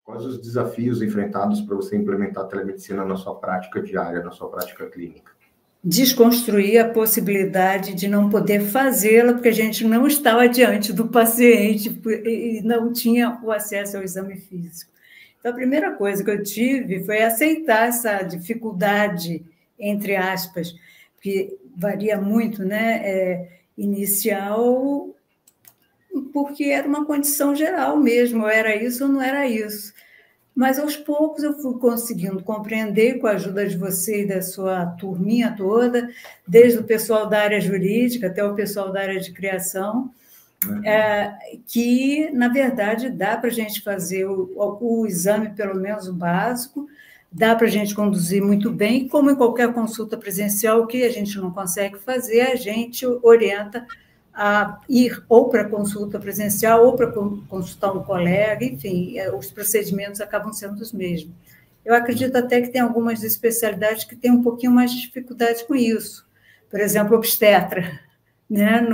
Quais os desafios enfrentados para você implementar a telemedicina na sua prática diária, na sua prática clínica? Desconstruir a possibilidade de não poder fazê-la, porque a gente não estava diante do paciente e não tinha o acesso ao exame físico. Então, a primeira coisa que eu tive foi aceitar essa dificuldade, entre aspas, que varia muito, né? Inicial, porque era uma condição geral mesmo, ou era isso ou não era isso. Mas, aos poucos, eu fui conseguindo compreender, com a ajuda de você e da sua turminha toda, desde o pessoal da área jurídica até o pessoal da área de criação, que, na verdade, dá para a gente fazer o exame, pelo menos o básico, dá para a gente conduzir muito bem, como em qualquer consulta presencial, o que a gente não consegue fazer, a gente orienta a ir ou para consulta presencial ou para consultar um colega, enfim, os procedimentos acabam sendo os mesmos. Eu acredito até que tem algumas especialidades que têm um pouquinho mais de dificuldade com isso. Por exemplo, obstetra, né?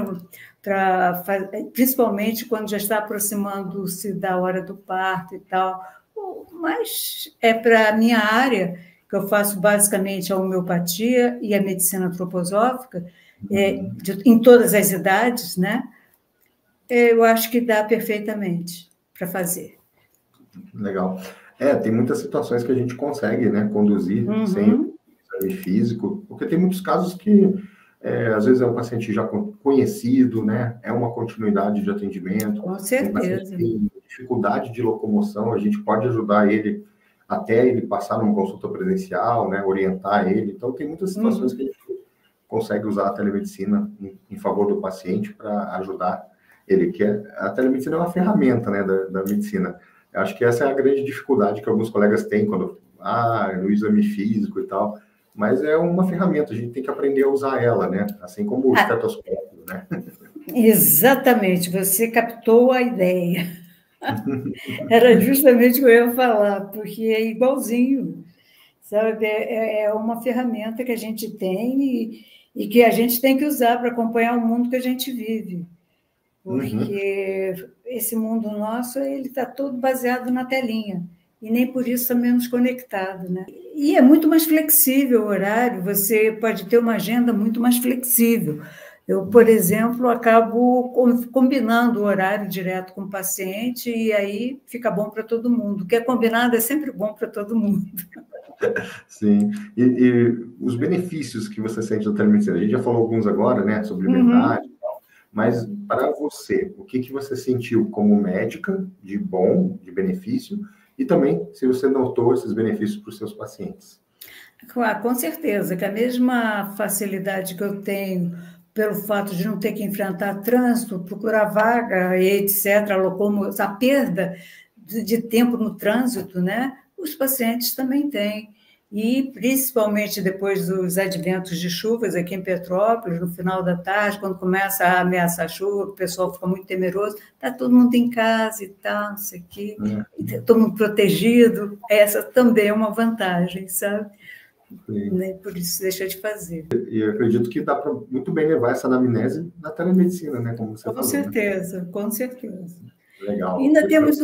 Principalmente quando já está aproximando-se da hora do parto e tal. Mas para a minha área, que eu faço basicamente a homeopatia e a medicina antroposófica, em todas as idades, né? Eu acho que dá perfeitamente para fazer. Legal. Tem muitas situações que a gente consegue, né, conduzir sem o exame físico, porque tem muitos casos que, às vezes, é um paciente já conhecido, né, é uma continuidade de atendimento. Com certeza. Tem dificuldade de locomoção, a gente pode ajudar ele até ele passar numa consulta presencial, né, orientar ele. Então, tem muitas situações que a gente consegue usar a telemedicina em favor do paciente para ajudar ele, que a telemedicina é uma ferramenta, né, da medicina. Eu acho que essa é a grande dificuldade que alguns colegas têm quando, no exame físico e tal, mas é uma ferramenta, a gente tem que aprender a usar ela, né, assim como o estetoscópio, né. Exatamente, você captou a ideia. Era justamente o que eu ia falar, porque é igualzinho, sabe? É uma ferramenta que a gente tem e que a gente tem que usar para acompanhar o mundo que a gente vive. Porque esse mundo nosso, ele está todo baseado na telinha, e nem por isso está menos conectado, né? E é muito mais flexível o horário, você pode ter uma agenda muito mais flexível. Eu, por exemplo, acabo combinando o horário direto com o paciente e aí fica bom para todo mundo. O que é combinado é sempre bom para todo mundo. Sim. E os benefícios que você sente da telemedicina? A gente já falou alguns agora, né, sobre liberdade e tal, mas para você, o que você sentiu como médica de bom, de benefício, e também se você notou esses benefícios para os seus pacientes? Claro, com certeza, que a mesma facilidade que eu tenho pelo fato de não ter que enfrentar trânsito, procurar vaga, etc., a perda de tempo no trânsito, né? Os pacientes também têm. E, principalmente depois dos adventos de chuvas aqui em Petrópolis, no final da tarde, quando começa a ameaçar chuva, o pessoal fica muito temeroso, está todo mundo em casa e tal, não sei o quê, todo mundo protegido. Essa também é uma vantagem, sabe? Né? Por isso deixa de fazer. E eu acredito que dá para muito bem levar essa anamnese na telemedicina, né? Como você falou. Com certeza, né? Com certeza. Legal. Ainda temos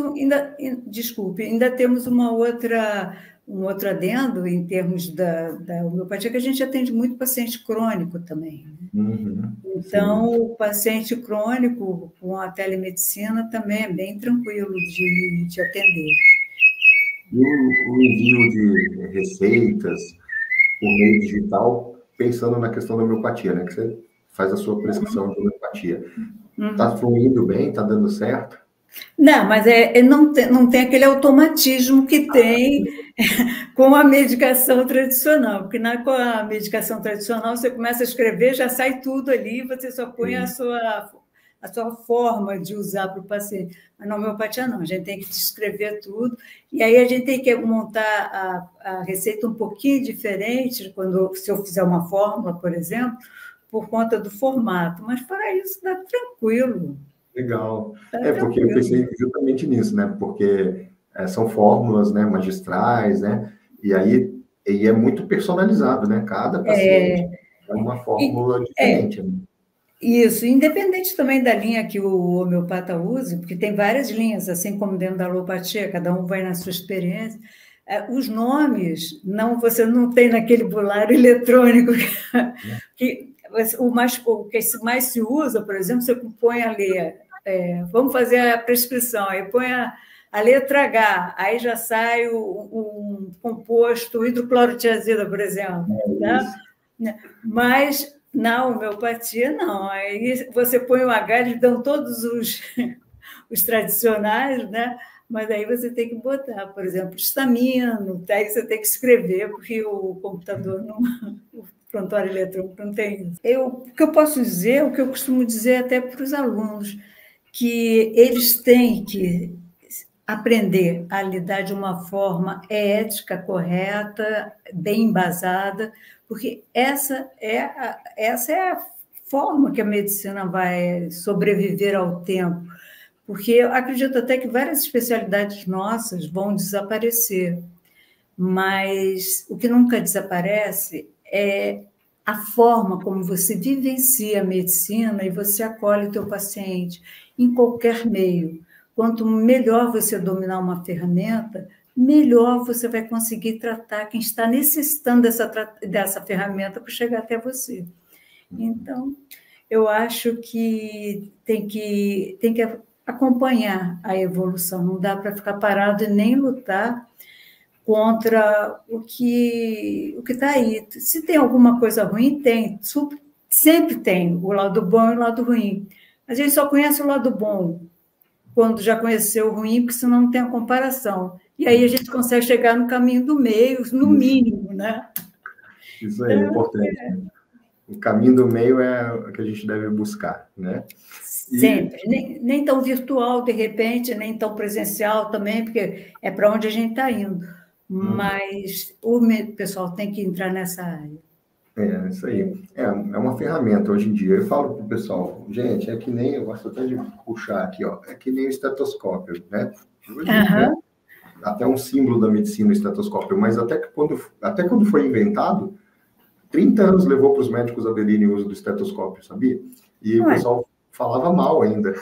um outro adendo em termos da homeopatia, que a gente atende muito paciente crônico também. Então, o paciente crônico com a telemedicina também é bem tranquilo de atender. E o envio de receitas por meio digital, pensando na questão da homeopatia, né? Que você faz a sua prescrição de homeopatia. Está fluindo bem? Está dando certo? Não, mas não tem aquele automatismo que tem com a medicação tradicional, porque com a medicação tradicional você começa a escrever, já sai tudo ali, você só põe a sua forma de usar para o paciente. Mas na homeopatia não, a gente tem que descrever tudo, e aí a gente tem que montar a receita um pouquinho diferente, se eu fizer uma fórmula, por exemplo, por conta do formato, mas para isso dá tranquilo. Legal. Porque eu pensei justamente nisso, né? Porque são fórmulas, né, magistrais, né? E aí é muito personalizado, né? Cada paciente é uma fórmula diferente. Né? Isso, independente também da linha que o homeopata use, porque tem várias linhas, assim como dentro da alopatia, cada um vai na sua experiência. Os nomes, não, você não tem naquele bulário eletrônico que o que mais se usa, por exemplo, você põe a ler, vamos fazer a prescrição, aí põe a letra H, aí já sai um composto hidroclorotiazida, por exemplo. Tá? Mas na homeopatia, não. Aí você põe o H, eles dão todos os tradicionais, né? Mas aí você tem que botar, por exemplo, estamino, aí você tem que escrever, porque o computador não, o prontuário eletrônico não tem isso. O que eu posso dizer, o que eu costumo dizer até para os alunos, que eles têm que aprender a lidar de uma forma ética, correta, bem embasada, porque essa é a forma que a medicina vai sobreviver ao tempo. Porque eu acredito até que várias especialidades nossas vão desaparecer, mas o que nunca desaparece é a forma como você vivencia a medicina e você acolhe o teu paciente em qualquer meio. Quanto melhor você dominar uma ferramenta, melhor você vai conseguir tratar quem está necessitando dessa ferramenta para chegar até você. Então, eu acho que tem que acompanhar a evolução, não dá para ficar parado e nem lutar contra o que está aí. Se tem alguma coisa ruim, tem, sempre tem o lado bom e o lado ruim. A gente só conhece o lado bom quando já conheceu o ruim, porque senão não tem a comparação. E aí a gente consegue chegar no caminho do meio, no mínimo, né? Isso aí é importante. Né? O caminho do meio é o que a gente deve buscar, né? Sempre. Nem tão virtual, de repente, nem tão presencial também, porque é para onde a gente está indo. Mas o pessoal tem que entrar nessa área. Isso aí. É uma ferramenta hoje em dia. Eu falo para o pessoal, gente, é que nem, eu gosto até de puxar aqui, ó, é que nem o estetoscópio, né? Hoje, né? Até um símbolo da medicina, o estetoscópio, mas até quando foi inventado, 30 anos levou para os médicos aderirem ao uso do estetoscópio, sabia? E o pessoal falava mal ainda.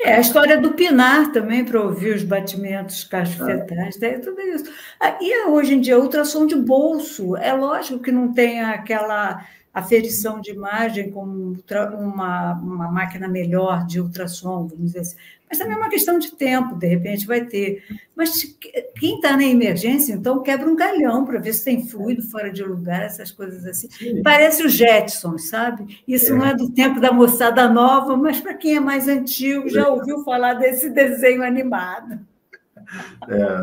A história do pinar também, para ouvir os batimentos cardioafetais, tudo isso. E hoje em dia, ultrassom de bolso, é lógico que não tem aquela aferição de imagem com uma máquina melhor de ultrassom, vamos dizer assim. Mas também é uma questão de tempo, de repente vai ter. Mas quem está na emergência, então, quebra um galhão para ver se tem fluido fora de lugar, essas coisas assim. Sim. Parece o Jetsons, sabe? Isso não é do tempo da moçada nova, mas para quem é mais antigo já ouviu falar desse desenho animado.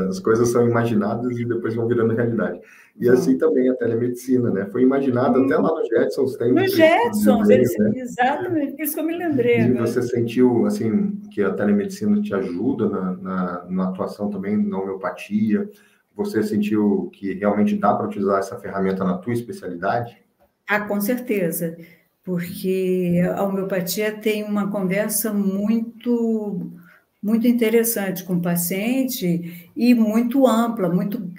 As coisas são imaginadas e depois vão virando realidade. E assim também a telemedicina, né? Foi imaginada até lá no Jetsons. No Jetsons, né? Exatamente, por isso que eu me lembrei. E você sentiu, assim, que a telemedicina te ajuda na atuação também, na homeopatia? Você sentiu que realmente dá para utilizar essa ferramenta na tua especialidade? Com certeza, porque a homeopatia tem uma conversa muito interessante com o paciente e muito ampla,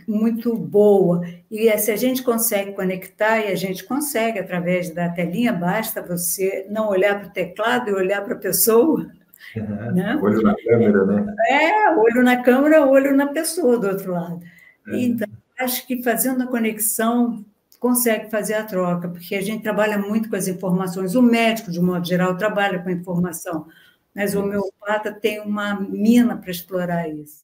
muito boa. E se a gente consegue conectar, e a gente consegue através da telinha, basta você não olhar para o teclado e olhar para a pessoa. Né? Olho na câmera, né? Olho na câmera, olho na pessoa do outro lado. Então, acho que fazendo a conexão, consegue fazer a troca, porque a gente trabalha muito com as informações. O médico, de modo geral, trabalha com informação, mas o homeopata tem uma mina para explorar isso.